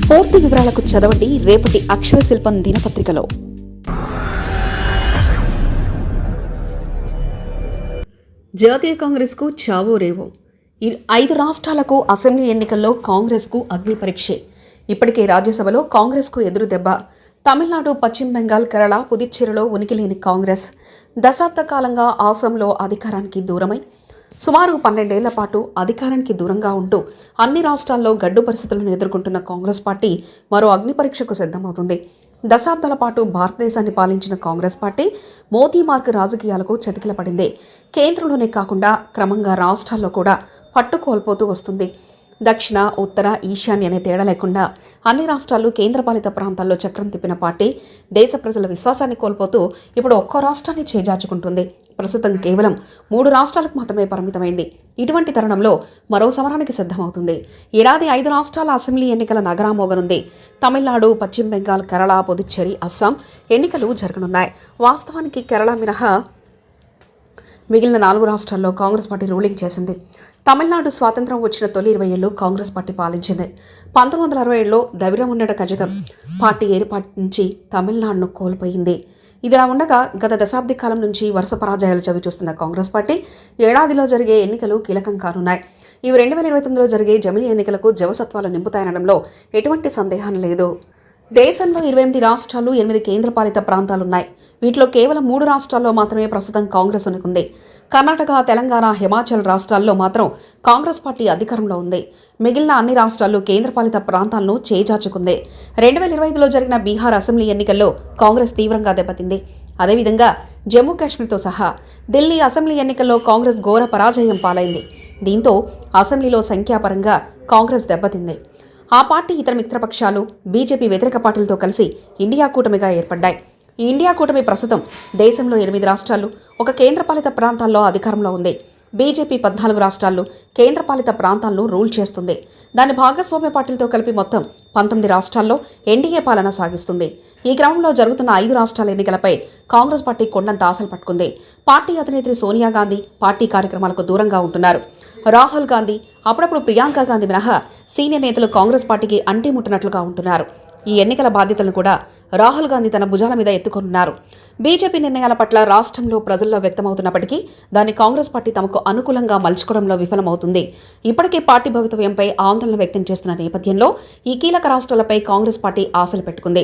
పూర్తి వివరాలకు చదవండి రేపటి అక్షర శిల్పం దినపత్రికలో. జాతీయ కాంగ్రెస్కు చావో రేవో. 5 రాష్ట్రాలకు అసెంబ్లీ ఎన్నికల్లో కాంగ్రెస్కు అగ్ని పరీక్షే. ఇప్పటికే రాజ్యసభలో కాంగ్రెస్కు ఎదురు దెబ్బ. తమిళనాడు, పశ్చిమ బెంగాల్, కేరళ, పుదుచ్చేరిలో ఉనికిలేని కాంగ్రెస్ దశాబ్ద కాలంగా అసోంలో అధికారానికి దూరమై సుమారు 12 ఏళ్ల పాటు అధికారానికి దూరంగా ఉంటూ అన్ని రాష్ట్రాల్లో గడ్డు పరిస్థితులను ఎదుర్కొంటున్న కాంగ్రెస్ పార్టీ మరో అగ్ని పరీక్షకు సిద్ధమవుతుంది. దశాబ్దాల పాటు భారతదేశాన్ని పాలించిన కాంగ్రెస్ పార్టీ మోదీ మార్క్ రాజకీయాలకు చతికిలపడింది. కేంద్రంలోనే కాకుండా క్రమంగా రాష్ట్రాల్లో కూడా పట్టు కోల్పోతూ వస్తుంది. దక్షిణ, ఉత్తర, ఈశాన్య అనే తేడా లేకుండా అన్ని రాష్ట్రాలు, కేంద్రపాలిత ప్రాంతాల్లో చక్రం తిప్పిన పార్టీ దేశ ప్రజల విశ్వాసాన్ని కోల్పోతూ ఇప్పుడు ఒక్కో రాష్ట్రాన్ని చేజార్చుకుంటుంది. ప్రస్తుతం కేవలం 3 రాష్ట్రాలకు మాత్రమే పరిమితమైంది. ఇటువంటి తరుణంలో మరో సమరానికి సిద్ధమవుతుంది. ఏడాది 5 రాష్ట్రాల అసెంబ్లీ ఎన్నికల నగరామోగనుంది. తమిళనాడు, పశ్చిమ బెంగాల్, కేరళ, పుదుచ్చేరి, అస్సాం ఎన్నికలు జరగనున్నాయి. వాస్తవానికి కేరళ మినహా మిగిలిన 4 రాష్ట్రాల్లో కాంగ్రెస్ పార్టీ రూలింగ్ చేసింది. తమిళనాడు స్వాతంత్రం వచ్చిన తొలి 20 ఏళ్లు కాంగ్రెస్ పార్టీ పాలించింది. 1967లో ద్రవిడ కజగం పార్టీ ఏర్పాటు నుంచి తమిళనాడును కోల్పోయింది. ఇదిలా ఉండగా గత దశాబ్ది కాలం నుంచి వరుస పరాజయాలు చవిచూస్తున్న కాంగ్రెస్ పార్టీ ఏడాదిలో జరిగే ఎన్నికలు కీలకం కానున్నాయి. ఇవి 2029లో జరిగే జమిలీ ఎన్నికలకు జవసత్వాలు నింపుతాయనడంలో ఎటువంటి సందేహం లేదు. దేశంలో 28 రాష్ట్రాలు, 8 కేంద్రపాలిత ప్రాంతాలున్నాయి. వీటిలో కేవలం 3 రాష్ట్రాల్లో మాత్రమే ప్రస్తుతం కాంగ్రెస్ ఉనికింది. కర్ణాటక, తెలంగాణ, హిమాచల్ రాష్ట్రాల్లో మాత్రం కాంగ్రెస్ పార్టీ అధికారంలో ఉంది. మిగిలిన అన్ని రాష్ట్రాలు, కేంద్రపాలిత ప్రాంతాలను చేజార్చుకుంది. 2025లో జరిగిన బీహార్ అసెంబ్లీ ఎన్నికల్లో కాంగ్రెస్ తీవ్రంగా దెబ్బతింది. అదేవిధంగా జమ్మూ కాశ్మీర్తో సహా ఢిల్లీ అసెంబ్లీ ఎన్నికల్లో కాంగ్రెస్ ఘోర పరాజయం పాలైంది. దీంతో అసెంబ్లీలో సంఖ్యాపరంగా కాంగ్రెస్ దెబ్బతింది. ఆ పార్టీ ఇతర మిత్రపక్షాలు, బీజేపీ వ్యతిరేక పార్టీలతో కలిసి ఇండియా కూటమిగా ఏర్పడ్డాయి. ఈ ఇండియా కూటమి ప్రస్తుతం దేశంలో 8 రాష్ట్రాలు, 1 కేంద్రపాలిత ప్రాంతాల్లో అధికారంలో ఉంది. బీజేపీ 14 రాష్ట్రాల్లో, కేంద్రపాలిత ప్రాంతాలను రూల్ చేస్తుంది. దాని భాగస్వామ్య పార్టీలతో కలిపి మొత్తం 19 రాష్ట్రాల్లో ఎన్డీఏ పాలన సాగిస్తుంది. ఈ క్రమంలో జరుగుతున్న 5 రాష్ట్రాల ఎన్నికలపై కాంగ్రెస్ పార్టీ కొండంత ఆశలు పట్టుకుంది. పార్టీ అధినేత్రి సోనియా గాంధీ పార్టీ కార్యక్రమాలకు దూరంగా ఉంటున్నారు. రాహుల్ గాంధీ, అప్పుడప్పుడు ప్రియాంక గాంధీ మినహా సీనియర్ నేతలు కాంగ్రెస్ పార్టీకి అంటిముట్టినట్లుగా ఉంటున్నారు. ఈ ఎన్నికల బాధ్యతలను కూడా రాహుల్ గాంధీ తన భుజాల మీద ఎత్తుకున్నారు. బీజేపీ నిర్ణయాల పట్ల రాష్ట్రంలో ప్రజల్లో వ్యక్తమవుతున్నప్పటికీ దాన్ని కాంగ్రెస్ పార్టీ తమకు అనుకూలంగా మలుచుకోవడంలో విఫలమవుతుంది. ఇప్పటికే పార్టీ భవితవ్యంపై ఆందోళన వ్యక్తం చేస్తున్న నేపథ్యంలో ఈ కీలక రాష్ట్రాలపై కాంగ్రెస్ పార్టీ ఆశలు పెట్టుకుంది.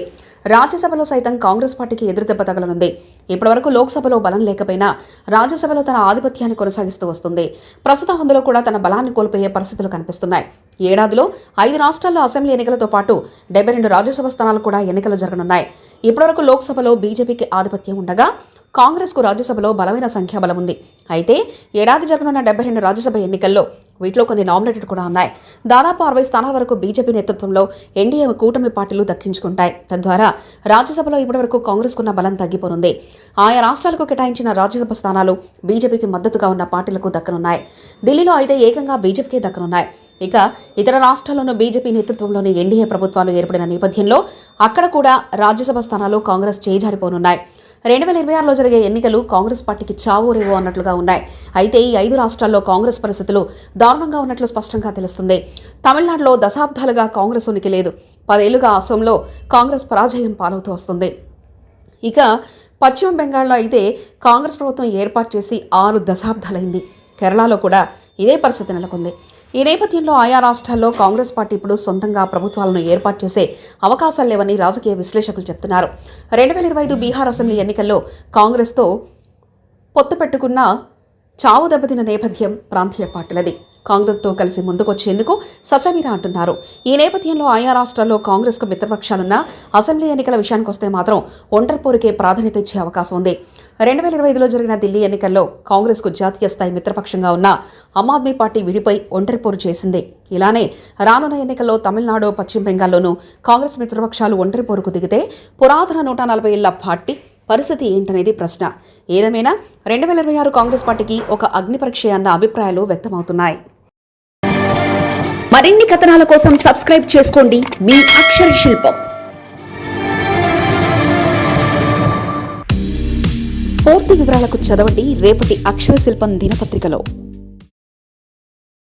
రాజ్యసభలో సైతం కాంగ్రెస్ పార్టీకి ఎదురుదెబ్బ తగలనుంది. ఇప్పటివరకు లోక్సభలో బలం లేకపోయినా రాజ్యసభలో తన ఆధిపత్యాన్ని కొనసాగిస్తూ వస్తుంది. ప్రస్తుతం అందులో కూడా తన బలాన్ని కోల్పోయే పరిస్థితులు కనిపిస్తున్నాయి. ఏడాదిలో 5 రాష్ట్రాల్లో అసెంబ్లీ ఎన్నికలతో పాటు 72 రాజ్యసభ స్థానాలు కూడా ఎన్నికలు జరగనున్నాయి. ఇప్పటివరకు లోక్సభలో బీజేపీకి ఆధిపత్యం ఉండగా కాంగ్రెస్కు రాజ్యసభలో బలమైన సంఖ్యాబలం ఉంది. అయితే ఏడాది జరగనున్న 72 రాజ్యసభ ఎన్నికల్లో వీటిలో కొన్ని నామినేటెడ్ కూడా ఉన్నాయి. దాదాపు 60 స్థానాల వరకు బీజేపీ నేతృత్వంలో ఎన్డీఏ కూటమి పార్టీలు దక్కించుకుంటాయి. తద్వారా రాజ్యసభలో ఇప్పటివరకు కాంగ్రెస్కున్న బలం తగ్గిపోనుంది. ఆయా రాష్ట్రాలకు కేటాయించిన రాజ్యసభ స్థానాలు బీజేపీకి మద్దతుగా ఉన్న పార్టీలకు దక్కనున్నాయి. ఢిల్లీలో అయితే ఏకంగా బీజేపీకే దక్కనున్నాయి. ఇక ఇతర రాష్ట్రాల్లోనూ బీజేపీ నేతృత్వంలోని ఎన్డీఏ ప్రభుత్వాలు ఏర్పడిన నేపథ్యంలో అక్కడ కూడా రాజ్యసభ స్థానాలు కాంగ్రెస్ చేజారిపోనున్నాయి. 2026లో జరిగే ఎన్నికలు కాంగ్రెస్ పార్టీకి చావో రేవో అన్నట్లుగా ఉన్నాయి. అయితే ఈ 5 రాష్ట్రాల్లో కాంగ్రెస్ పరిస్థితులు దారుణంగా ఉన్నట్లు స్పష్టంగా తెలుస్తుంది. తమిళనాడులో దశాబ్దాలుగా కాంగ్రెస్ ఉనికి లేదు. 10 ఏళ్లుగా అసోంలో కాంగ్రెస్ పరాజయం పాలవుతూ వస్తుంది. ఇక పశ్చిమ బెంగాల్లో అయితే కాంగ్రెస్ ప్రభుత్వం ఏర్పాటు చేసి 6 దశాబ్దాలైంది. కేరళలో కూడా ఇదే పరిస్థితి నెలకొంది. ఈ నేపథ్యంలో ఆయా రాష్ట్రాల్లో కాంగ్రెస్ పార్టీ ఇప్పుడు సొంతంగా ప్రభుత్వాలను ఏర్పాటు చేసే అవకాశాలు లేవని రాజకీయ విశ్లేషకులు చెప్తున్నారు. 2025 బీహార్ అసెంబ్లీ ఎన్నికల్లో కాంగ్రెస్తో పొత్తు పెట్టుకున్న చావు దెబ్బతిన్న నేపథ్యం ప్రాంతీయ పార్టీలది. కాంగ్రెస్తో కలిసి ముందుకొచ్చేందుకు ససమీరా అంటున్నారు. ఈ నేపథ్యంలో ఆయా రాష్ట్రాల్లో కాంగ్రెస్కు మిత్రపక్షాలున్న అసెంబ్లీ ఎన్నికల విషయానికి వస్తే మాత్రం ఒంటరిపోరుకే ప్రాధాన్యత ఇచ్చే అవకాశం ఉంది. 2025లో జరిగిన ఢిల్లీ ఎన్నికల్లో కాంగ్రెస్కు జాతీయ స్థాయి మిత్రపక్షంగా ఉన్న ఆమ్ ఆద్మీ పార్టీ విడిపై ఒంటరిపోరు చేసింది. ఇలానే రానున్న ఎన్నికల్లో తమిళనాడు, పశ్చిమ బెంగాల్లోనూ కాంగ్రెస్ మిత్రపక్షాలు ఒంటరిపోరుకు దిగితే పురాతన 140 ఏళ్ల పార్టీ పరిస్థితి ఏంటనేది ప్రశ్న. ఏదేమైనా 2026 కాంగ్రెస్ పార్టీకి ఒక అగ్ని పరీక్ష అన్న అభిప్రాయాలు వ్యక్తమవుతున్నాయి. మరిన్ని కథనాల కోసం సబ్స్క్రైబ్ చేసుకోండి మీ అక్షర శిల్పం. పూర్తి వివరాలకు చదవండి రేపటి అక్షర శిల్పం దినపత్రికలో.